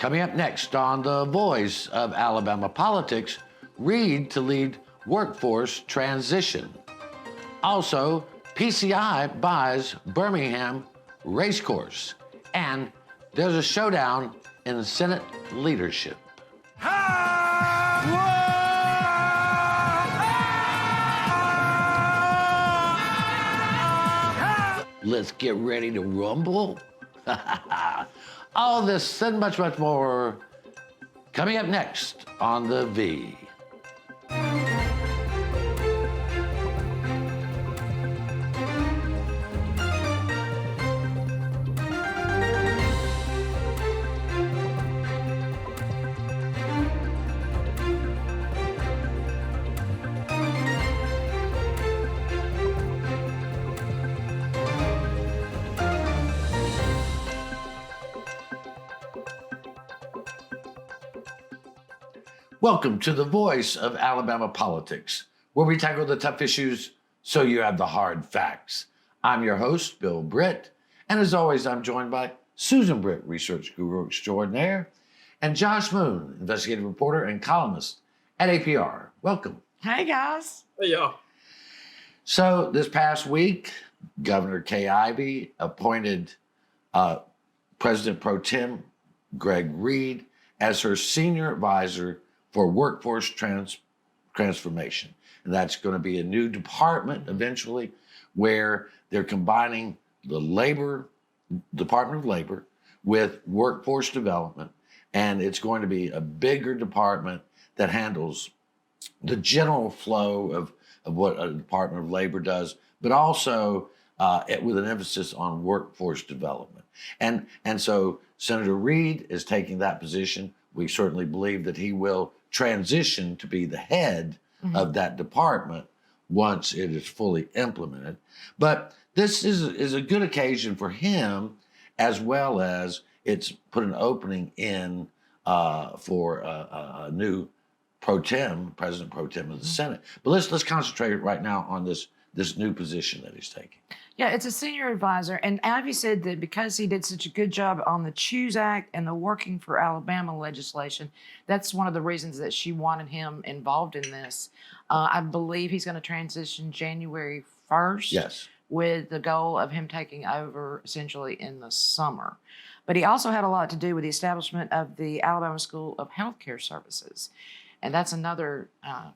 Coming up next on the Voice of Alabama Politics, Reid to lead workforce transition. Also, PCI buys Birmingham Racecourse. And there's a showdown in the Senate leadership. Let's get ready to rumble. All this and much, much more coming up next on The V. Welcome to the Voice of Alabama Politics, where we tackle the tough issues so you have the hard facts. I'm your host, Bill Britt, and as always, I'm joined by Susan Britt, research guru extraordinaire, and Josh Moon, investigative reporter and columnist at APR. Welcome. Hey, guys. Hey, y'all. So this past week, Governor Kay Ivey appointed President Pro Tem Greg Reid as her senior advisor for workforce transformation. And that's going to be a new department eventually where they're combining the Department of Labor with workforce development. And it's going to be a bigger department that handles the general flow of what a Department of Labor does, but also with an emphasis on workforce development. And so Senator Reid is taking that position. We certainly believe that he will transition to be the head of that department once it is fully implemented. But this is a good occasion for him, as well as it's put an opening in for a new President Pro Tem of the Senate. But let's concentrate right now on this new position that he's taking. Yeah, it's a senior advisor. And Ivy said that because he did such a good job on the Choose Act and the Working for Alabama legislation, that's one of the reasons that she wanted him involved in this. I believe he's going to transition January 1st. Yes. With the goal of him taking over essentially in the summer. But he also had a lot to do with the establishment of the Alabama School of Healthcare Services. And that's another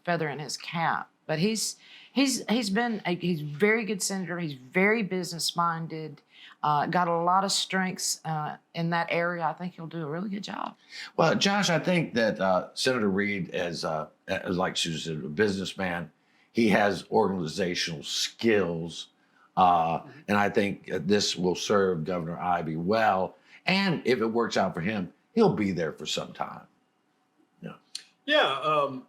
feather in his cap. But he's very good senator. He's very business-minded, got a lot of strengths in that area. I think he'll do a really good job. Well, Josh, I think that Senator Reid, as like Susan said, a businessman, he has organizational skills. And I think this will serve Governor Ivey well. And if it works out for him, he'll be there for some time. Yeah, I'm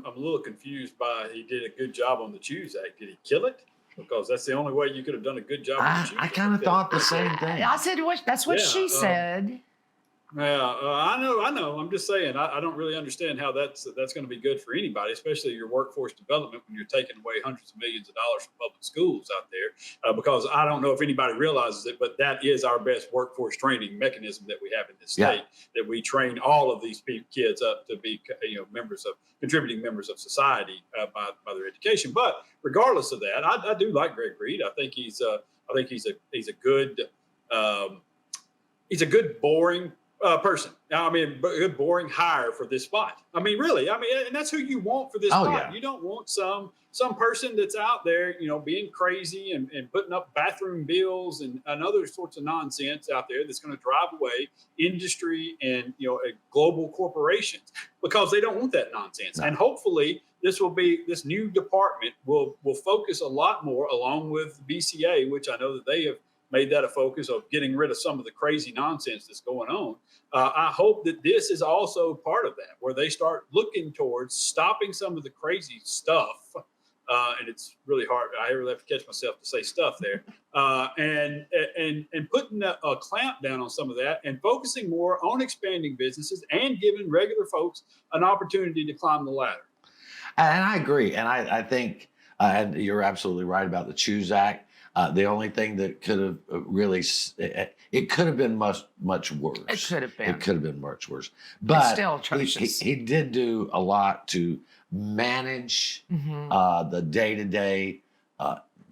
a little confused by he did a good job on the Choose Act. Did he kill it? Because that's the only way you could have done a good job. I kind of thought the same thing. I said, that's what she said. Yeah, I know. I'm just saying, I don't really understand how that's going to be good for anybody, especially your workforce development when you're taking away hundreds of millions of dollars from public schools out there. Because I don't know if anybody realizes it, but that is our best workforce training mechanism that we have in this state. That we train all of these kids up to be, contributing members of society by their education. But regardless of that, I do like Greg Reid. I think he's a good boring person. I mean, good boring hire for this spot. I mean, really. I mean, and that's who you want for this spot. Yeah. You don't want some person that's out there, being crazy and putting up bathroom bills and other sorts of nonsense out there that's going to drive away industry and global corporations, because they don't want that nonsense. No. And hopefully this new department will focus a lot more, along with BCA, which I know that they have made that a focus of getting rid of some of the crazy nonsense that's going on. I hope that this is also part of that, where they start looking towards stopping some of the crazy stuff. And it's really hard. I really have to catch myself to say stuff there. And putting a clamp down on some of that and focusing more on expanding businesses and giving regular folks an opportunity to climb the ladder. And I agree. And I think and you're absolutely right about the Choose Act. The only thing that could have really, it could have been much worse. It could have been. It could have been much worse. But still atrocious. he did do a lot to manage the day-to-day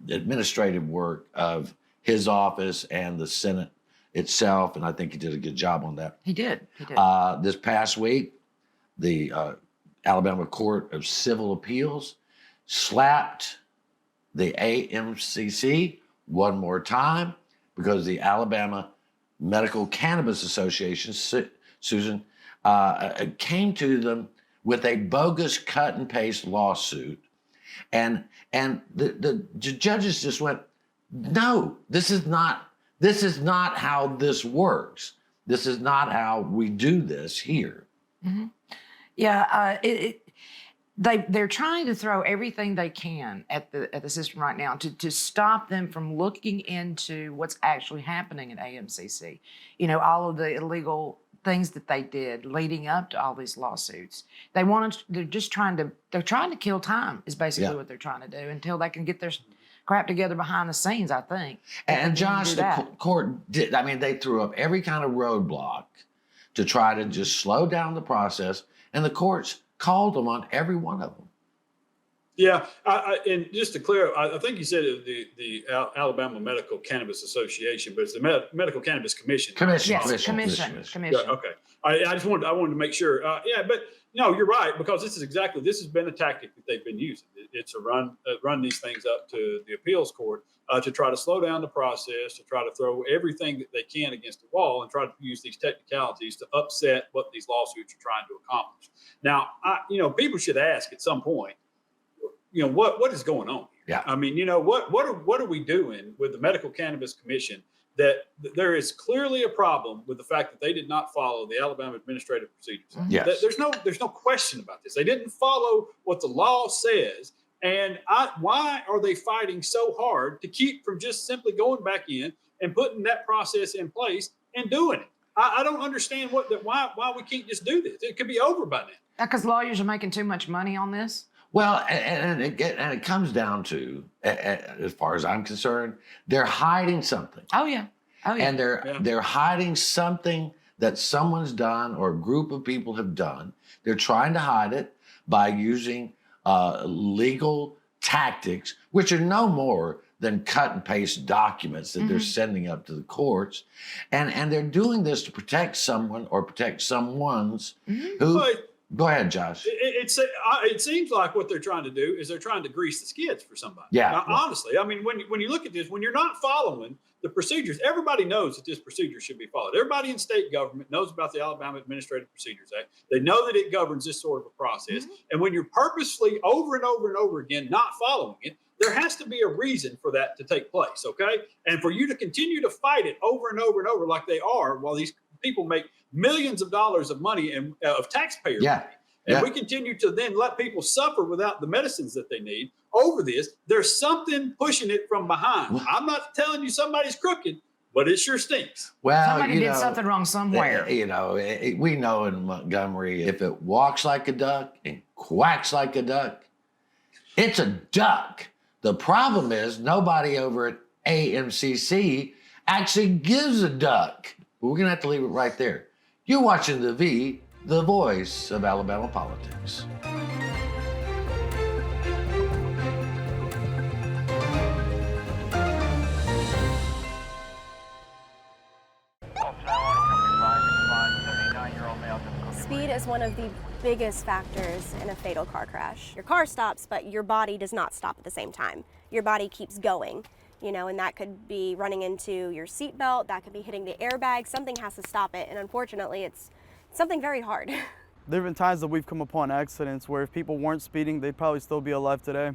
administrative work of his office and the Senate itself, and I think he did a good job on that. He did. This past week, the Alabama Court of Civil Appeals slapped the AMCC one more time because the Alabama Medical Cannabis Association, Susan, came to them with a bogus cut and paste lawsuit. And the judges just went, no, this is not how this works. This is not how we do this here. Mm-hmm. Yeah, they're trying to throw everything they can at the system right now to stop them from looking into what's actually happening at AMCC. You know, all of the illegal things that they did leading up to all these lawsuits. They're trying to kill time is basically what they're trying to do until they can get their crap together behind the scenes, I think. And Josh, the court did, they threw up every kind of roadblock to try to just slow down the process, and the courts called them on every one of them. Yeah, and just to clear, I think you said the Alabama Medical Cannabis Association, but it's the Medical Cannabis Commission. Commission. Yeah, okay. I wanted to make sure. But no, you're right, because this has been a tactic that they've been using. It's a run these things up to the appeals court to try to slow down the process, to try to throw everything that they can against the wall and try to use these technicalities to upset what these lawsuits are trying to accomplish. Now, people should ask at some point, what is going on here? Yeah. What are we doing with the Medical Cannabis Commission that there is clearly a problem with the fact that they did not follow the Alabama Administrative Procedures Act? Yes. There's no question about this. They didn't follow what the law says. And why are they fighting so hard to keep from just simply going back in and putting that process in place and doing it? I don't understand why we can't just do this. It could be over by now. Because lawyers are making too much money on this. Well, and it comes down to, as far as I'm concerned, they're hiding something. Oh yeah. And they're hiding something that someone's done or a group of people have done. They're trying to hide it by using legal tactics, which are no more than cut and paste documents that they're sending up to the courts. And they're doing this to protect someone or protect someone's who... Go ahead, Josh. It seems like what they're trying to do is they're trying to grease the skids for somebody. Yeah. Now, honestly, when you look at this, when you're not following the procedures, everybody knows that this procedure should be followed. Everybody in state government knows about the Alabama Administrative Procedures Act. They know that it governs this sort of a process. And when you're purposefully over and over and over again not following it, there has to be a reason for that to take place, okay? And for you to continue to fight it over and over and over like they are while these people make millions of dollars of money and of taxpayer money. And we continue to then let people suffer without the medicines that they need over this. There's something pushing it from behind. I'm not telling you somebody's crooked, but it sure stinks. Well, somebody did something wrong somewhere. We know in Montgomery, if it walks like a duck and quacks like a duck, it's a duck. The problem is nobody over at AMCC actually gives a duck. We're going to have to leave it right there. You're watching The V, the voice of Alabama politics. Speed is one of the biggest factors in a fatal car crash. Your car stops, but your body does not stop at the same time. Your body keeps going. And that could be running into your seatbelt, that could be hitting the airbag, something has to stop it, and unfortunately it's something very hard. There have been times that we've come upon accidents where if people weren't speeding, they'd probably still be alive today.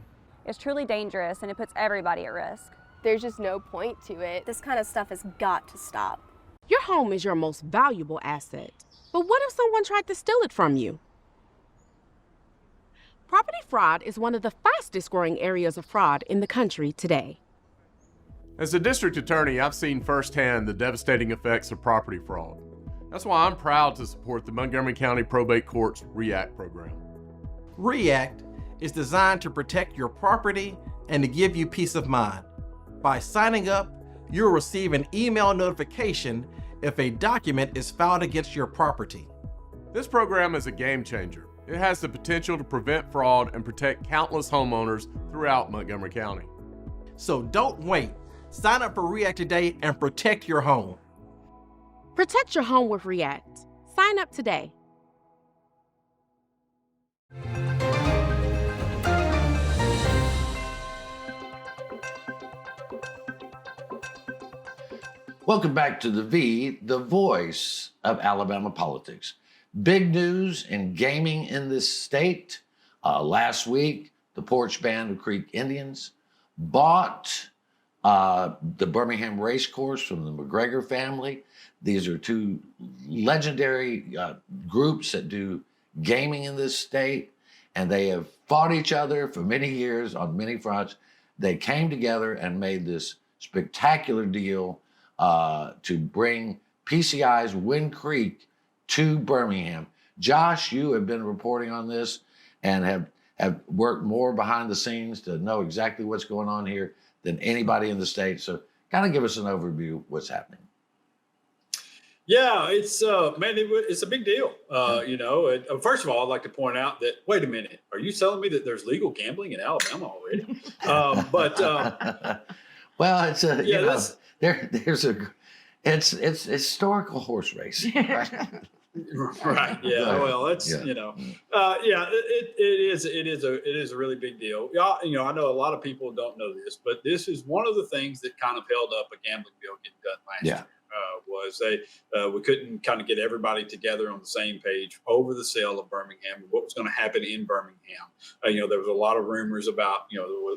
It's truly dangerous and it puts everybody at risk. There's just no point to it. This kind of stuff has got to stop. Your home is your most valuable asset, but what if someone tried to steal it from you? Property fraud is one of the fastest growing areas of fraud in the country today. As a district attorney, I've seen firsthand the devastating effects of property fraud. That's why I'm proud to support the Montgomery County Probate Court's REACT program. REACT is designed to protect your property and to give you peace of mind. By signing up, you'll receive an email notification if a document is filed against your property. This program is a game changer. It has the potential to prevent fraud and protect countless homeowners throughout Montgomery County. So don't wait. Sign up for REACT today and protect your home. Protect your home with REACT. Sign up today. Welcome back to the voice of Alabama politics. Big news in gaming in this state. Last week, the Porch Band of Creek Indians bought the Birmingham Racecourse from the McGregor family. These are two legendary groups that do gaming in this state, and they have fought each other for many years on many fronts. They came together and made this spectacular deal to bring PCI's Wind Creek to Birmingham. Josh, you have been reporting on this and have worked more behind the scenes to know exactly what's going on here than anybody in the state. So kind of give us an overview of what's happening. Yeah, it's it's a big deal. First of all, I'd like to point out that, wait a minute, are you telling me that there's legal gambling in Alabama already? Well, it's it's historical horse racing, right? Right. Yeah. Well, it's it is a really big deal. Yeah. I know a lot of people don't know this, but this is one of the things that kind of held up a gambling bill getting done last year. Was we couldn't kind of get everybody together on the same page over the sale of Birmingham and what was going to happen in Birmingham. There was a lot of rumors about,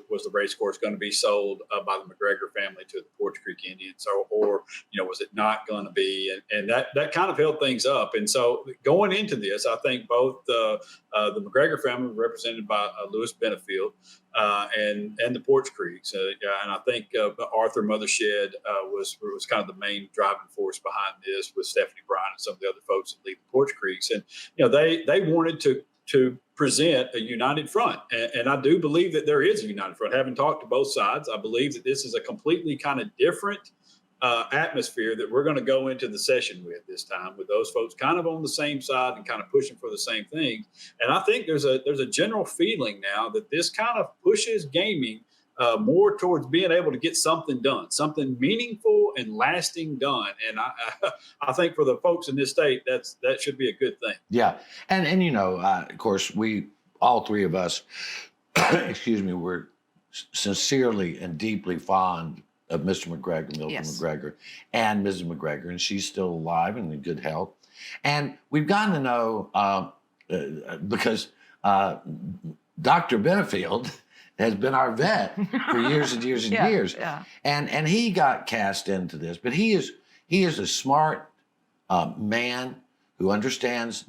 was the race course going to be sold by the McGregor family to the Porch Creek Indians, or was it not going to be? And that kind of held things up. And so going into this, I think both the McGregor family, represented by Lewis Benefield, and the Porch Creeks, and I think Arthur Mothershed was kind of the main driving force behind this, with Stephanie Bryan and some of the other folks that lead the Porch Creeks, and they wanted to present a united front, and I do believe that there is a united front. Having talked to both sides, I believe that this is a completely kind of different atmosphere that we're going to go into the session with this time, with those folks kind of on the same side and kind of pushing for the same thing. And I think there's a general feeling now that this kind of pushes gaming more towards being able to get something done, something meaningful and lasting done. And I think for the folks in this state, that should be a good thing. Yeah. And of course, we, all three of us, excuse me, we're sincerely and deeply fond of Mr. McGregor, Milton McGregor, and Mrs. McGregor, and she's still alive and in good health. And we've gotten to know, because Dr. Benefield has been our vet for years and years and years. Yeah. And he got cast into this, but he is a smart man who understands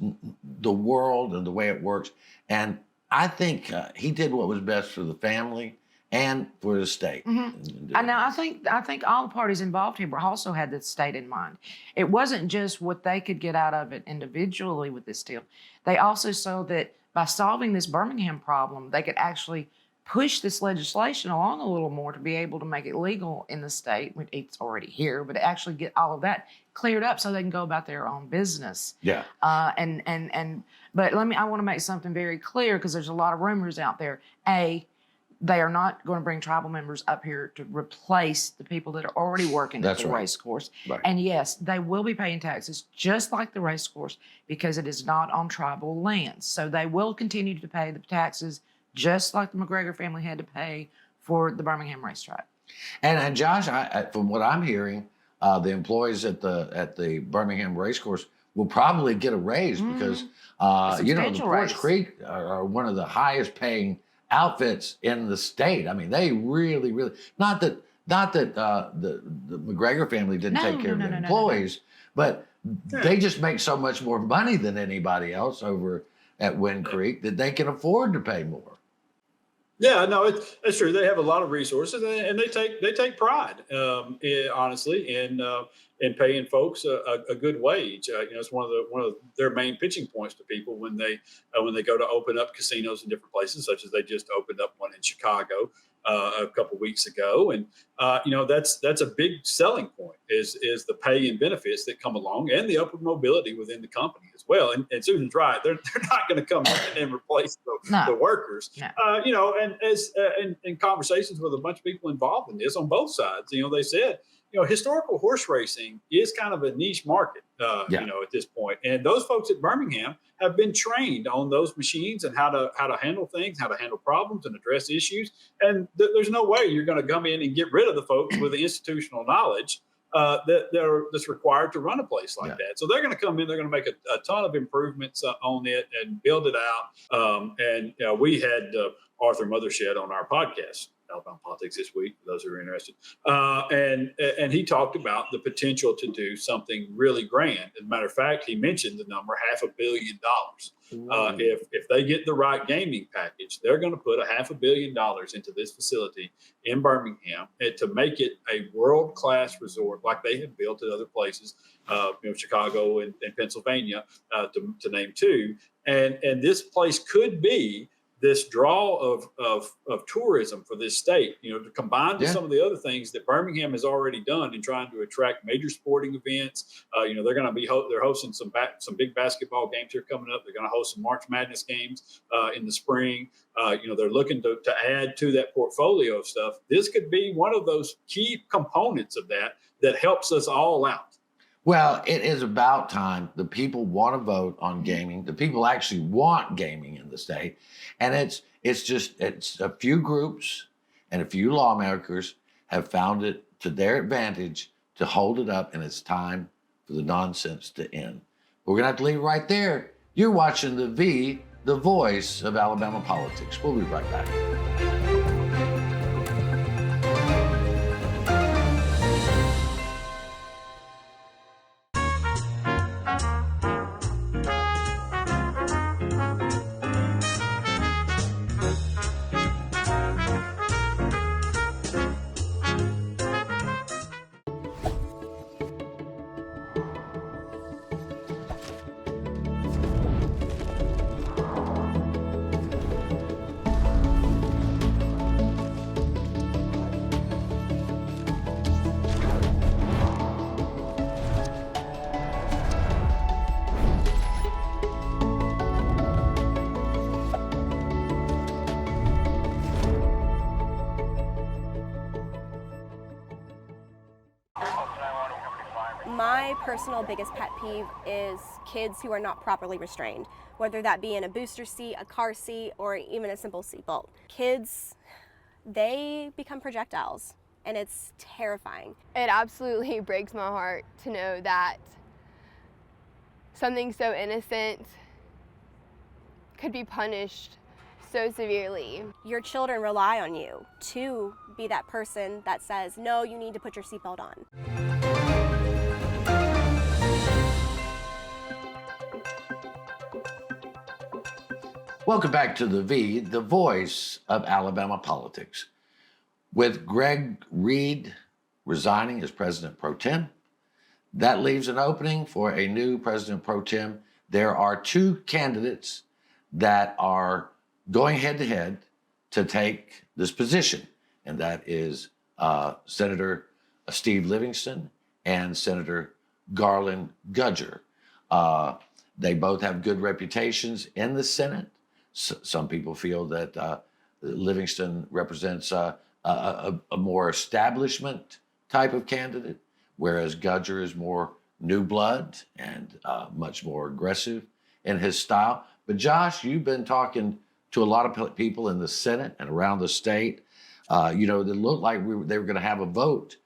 the world and the way it works. And I think he did what was best for the family and for the state. Mm-hmm. And now I think all the parties involved here also had the state in mind. It wasn't just what they could get out of it individually with this deal. They also saw that by solving this Birmingham problem, they could actually push this legislation along a little more to be able to make it legal in the state. It's already here, but actually get all of that cleared up so they can go about their own business. Yeah. But I want to make something very clear, because there's a lot of rumors out there. They are not going to bring tribal members up here to replace the people that are already working at the race course. Right. And yes, they will be paying taxes just like the race course, because it is not on tribal lands. So they will continue to pay the taxes just like the McGregor family had to pay for the Birmingham Racetrack. And Josh, from what I'm hearing, the employees at the Birmingham Racecourse will probably get a raise, because the Porch Creek are one of the highest paying outfits in the state. I mean, they really, really, not that the McGregor family didn't take care of their employees, but they just make so much more money than anybody else over at Wind Creek that they can afford to pay more. Yeah, no, it's true. They have a lot of resources, and they take pride, honestly, in paying folks a good wage. It's one of their main pitching points to people when they go to open up casinos in different places, such as they just opened up one in Chicago a couple weeks ago, and that's a big selling point is the pay and benefits that come along and the upward mobility within the company as well. And Susan's right; they're not going to come in and replace the workers. No. And as in conversations with a bunch of people involved in this on both sides, they said, historical horse racing is kind of a niche market, at this point. And those folks at Birmingham have been trained on those machines and how to handle things, how to handle problems and address issues. And there's no way you're going to come in and get rid of the folks with the institutional knowledge that's required to run a place like that. So they're going to come in, they're going to make a ton of improvements on it and build it out. We had Arthur Mothershed on our podcast, Alabama Politics, this week, for those who are interested. And he talked about the potential to do something really grand. As a matter of fact, he mentioned the number $500 million. If they get the right gaming package, they're going to put $500 million into this facility in Birmingham to make it a world-class resort like they have built at other places, Chicago and Pennsylvania, to name two. And this place could be this draw of tourism for this state, to combine to some of the other things that Birmingham has already done in trying to attract major sporting events. They're going to be they're hosting some big basketball games here coming up. They're going to host some March Madness games in the spring. They're looking to add to that portfolio of stuff. This could be one of those key components of that helps us all out. Well, it is about time. The people want to vote on gaming. The people actually want gaming in the state. And it's a few groups and a few lawmakers have found it to their advantage to hold it up, and it's time for the nonsense to end. We're going to have to leave it right there. You're watching the voice of Alabama politics. We'll be right back. My personal biggest pet peeve is kids who are not properly restrained, whether that be in a booster seat, a car seat, or even a simple seatbelt. Kids, they become projectiles, and it's terrifying. It absolutely breaks my heart to know that something so innocent could be punished so severely. Your children rely on you to be that person that says, no, you need to put your seatbelt on. Welcome back to the voice of Alabama politics. With Greg Reed resigning as president pro tem, that leaves an opening for a new president pro tem. There are two candidates that are going head to head to take this position, and that is Senator Steve Livingston and Senator Garland Gudger. They both have good reputations in the Senate. Some people feel that Livingston represents a more establishment type of candidate, whereas Gudger is more new blood and much more aggressive in his style. But Josh, you've been talking to a lot of people in the Senate and around the state. It looked like they were going to have a vote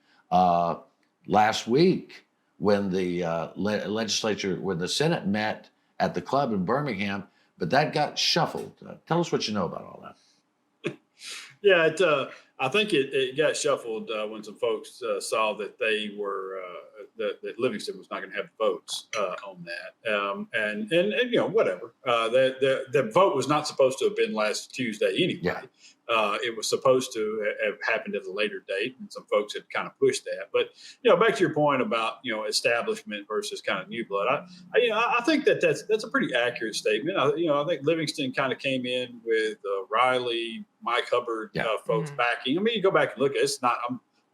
last week when the when the Senate met at the club in Birmingham, but that got shuffled. Tell us what you know about all that. Yeah, I think it got shuffled when some folks saw that they were that Livingston was not going to have votes on that, and whatever. The vote was not supposed to have been last Tuesday anyway. Yeah. It was supposed to have happened at a later date, and some folks had kind of pushed that. But back to your point about establishment versus kind of new blood, I think that's a pretty accurate statement. I think Livingston kind of came in with Riley, Mike Hubbard folks backing. I mean, you go back and look at it, it's not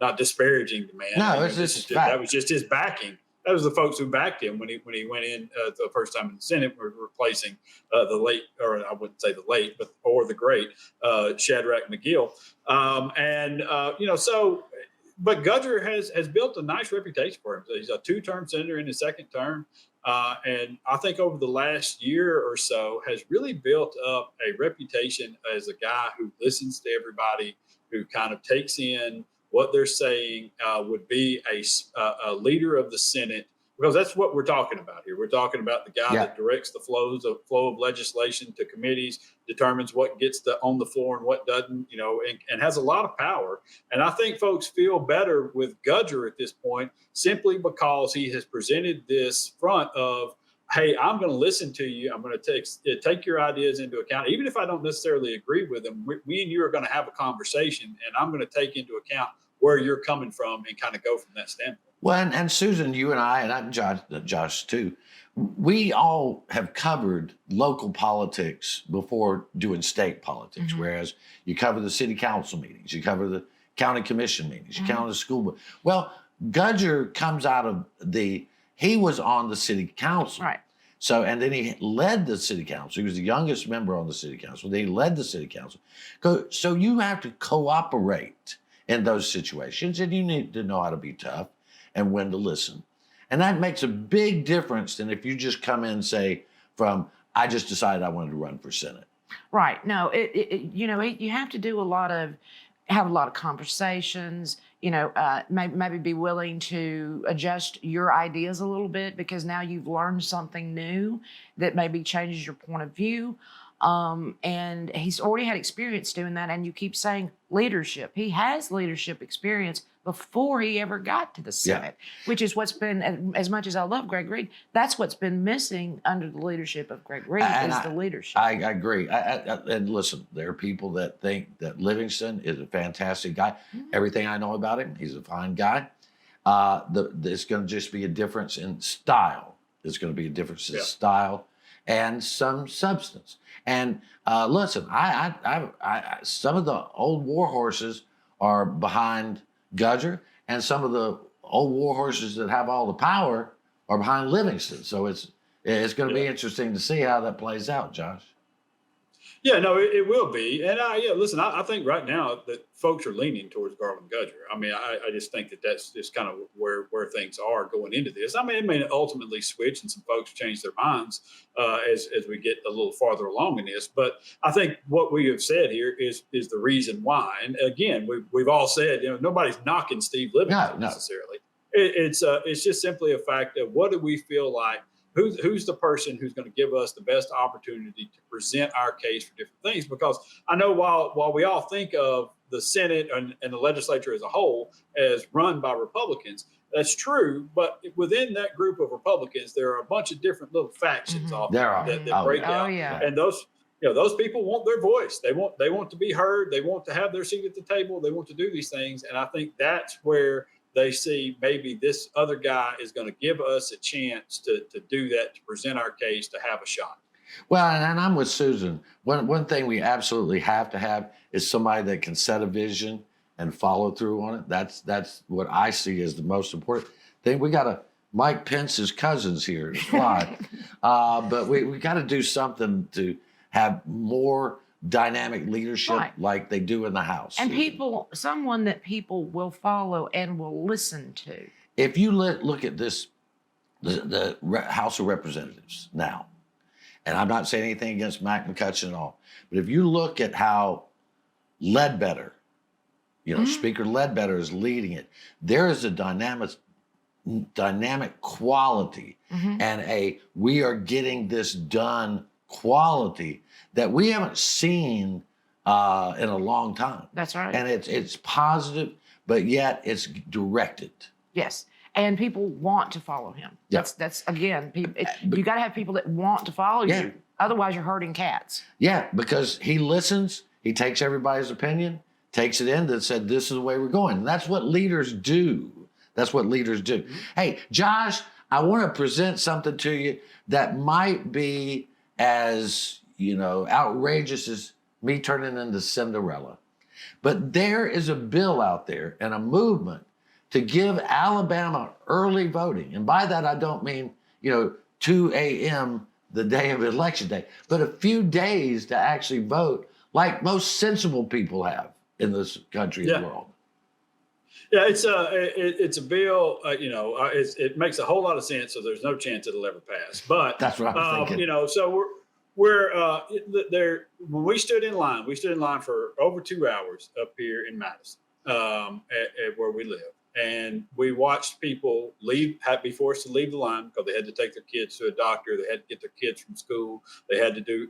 not disparaging the man. No, it's just fact. That was just his backing. That was the folks who backed him when he went in the first time in the Senate, replacing the late, or I wouldn't say the late, or the great Shadrach McGill. But Gudger has built a nice reputation for him. He's a 2-term senator in his second term. And I think over the last year or so has really built up a reputation as a guy who listens to everybody, who kind of takes in what they're saying, would be a leader of the Senate, because that's what we're talking about here. We're talking about the guy that directs the flow of legislation to committees, determines what gets on the floor and what doesn't, and has a lot of power. And I think folks feel better with Gudger at this point simply because he has presented this front of, hey, I'm going to listen to you. I'm going to take your ideas into account. Even if I don't necessarily agree with them, me and you are going to have a conversation, and I'm going to take into account where you're coming from and kind of go from that standpoint. Well, and Susan, you and I, and Josh too, we all have covered local politics before doing state politics, whereas you cover the city council meetings, you cover the county commission meetings, you cover the school board. Well, Gudger comes out of he was on the city council. Right. So, and then he led the city council. He was the youngest member on the city council. Then he led the city council. So you have to cooperate in those situations, and you need to know how to be tough and when to listen. And that makes a big difference than if you just come in and say, I just decided I wanted to run for Senate. Right. No, you have to do have a lot of conversations, maybe be willing to adjust your ideas a little bit, because now you've learned something new that maybe changes your point of view. And he's already had experience doing that. And you keep saying leadership. He has leadership experience before he ever got to the Senate, which is what's been, as much as I love Greg Reed, that's what's been missing under the leadership of Greg Reed the leadership. I agree. And listen, there are people that think that Livingston is a fantastic guy. Everything I know about him, he's a fine guy. There's going to just be a difference in style. There's going to be a difference in style and some substance. And listen, I some of the old war horses are behind Gudger, and some of the old war horses that have all the power are behind Livingston. So it's going to be interesting to see how that plays out, Josh. Yeah, no, it will be. And listen, I think right now that folks are leaning towards Garland Gudger. I mean, I just think that's just kind of where things are going into this. I mean, it may ultimately switch and some folks change their minds as we get a little farther along in this. But I think what we have said here is the reason why. And again, we've all said, nobody's knocking Steve Livingston necessarily. It's just simply a fact of what do we feel like. Who's the person who's going to give us the best opportunity to present our case for different things? Because I know while we all think of the Senate and the legislature as a whole as run by Republicans, that's true. But within that group of Republicans, there are a bunch of different little factions that break out. And those people want their voice. They want to be heard. They want to have their seat at the table. They want to do these things. And I think that's where they see maybe this other guy is going to give us a chance to do that, to present our case, to have a shot. Well, and I'm with Susan. One thing we absolutely have to have is somebody that can set a vision and follow through on it. That's what I see as the most important thing. We got Mike Pence's cousins here to fly, but we got to do something to have more dynamic leadership like they do in the House. And someone that people will follow and will listen to. If you look at this, the House of Representatives now, and I'm not saying anything against Mac McCutcheon at all, but if you look at how Ledbetter, Speaker Ledbetter is leading it, there is a dynamic quality and we are getting this done quality that we haven't seen in a long time. That's right. And it's positive, but yet it's directed. Yes. And people want to follow him. That's again, you got to have people that want to follow you. Otherwise, you're herding cats. Yeah, because he listens, he takes everybody's opinion, takes it in, that said, this is the way we're going. And that's what leaders do. Hey, Josh, I want to present something to you that might be as outrageous as me turning into Cinderella. But there is a bill out there and a movement to give Alabama early voting. And by that, I don't mean, 2 a.m. the day of election day, but a few days to actually vote like most sensible people have in this country and world. Yeah, it's a bill. It makes a whole lot of sense. So there's no chance it'll ever pass. But that's what I'm thinking. So we're there. When we stood in line for over 2 hours up here in Madison, at where we live, and we watched people be forced to leave the line because they had to take their kids to a doctor. They had to get their kids from school. They had to do.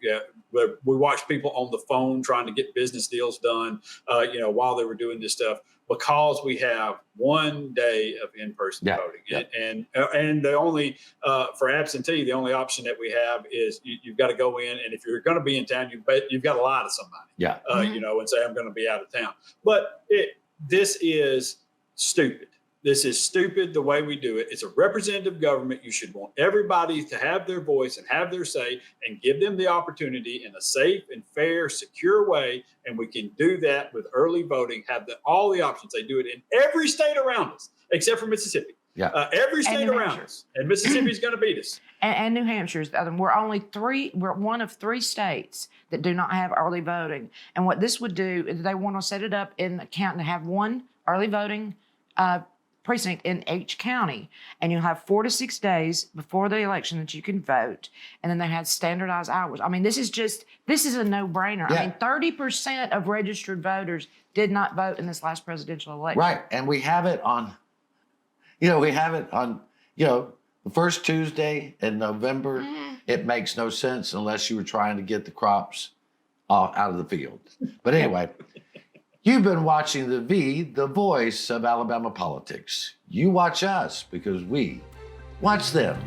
We watched people on the phone trying to get business deals done. While they were doing this stuff. Because we have 1 day of in-person voting, and the only for absentee, the only option that we have is you've got to go in, and if you're going to be in town, you've got to lie to somebody, and say I'm going to be out of town. But this is stupid. This is stupid the way we do it. It's a representative government. You should want everybody to have their voice and have their say and give them the opportunity in a safe and fair, secure way. And we can do that with early voting, have all the options. They do it in every state around us, except for Mississippi. Every state around us. And Mississippi's going to beat us. And New Hampshire's the other. We're one of 3 states that do not have early voting. And what this would do is they want to set it up in the county to have one early voting precinct in each county, and you'll have 4 to 6 days before the election that you can vote, and then they have standardized hours. I mean, this is a no-brainer. I mean, 30% of registered voters did not vote in this last presidential election. Right, and we have it on, the first Tuesday in November. It makes no sense unless you were trying to get the crops out of the field. But anyway. You've been watching the voice of Alabama politics. You watch us because we watch them.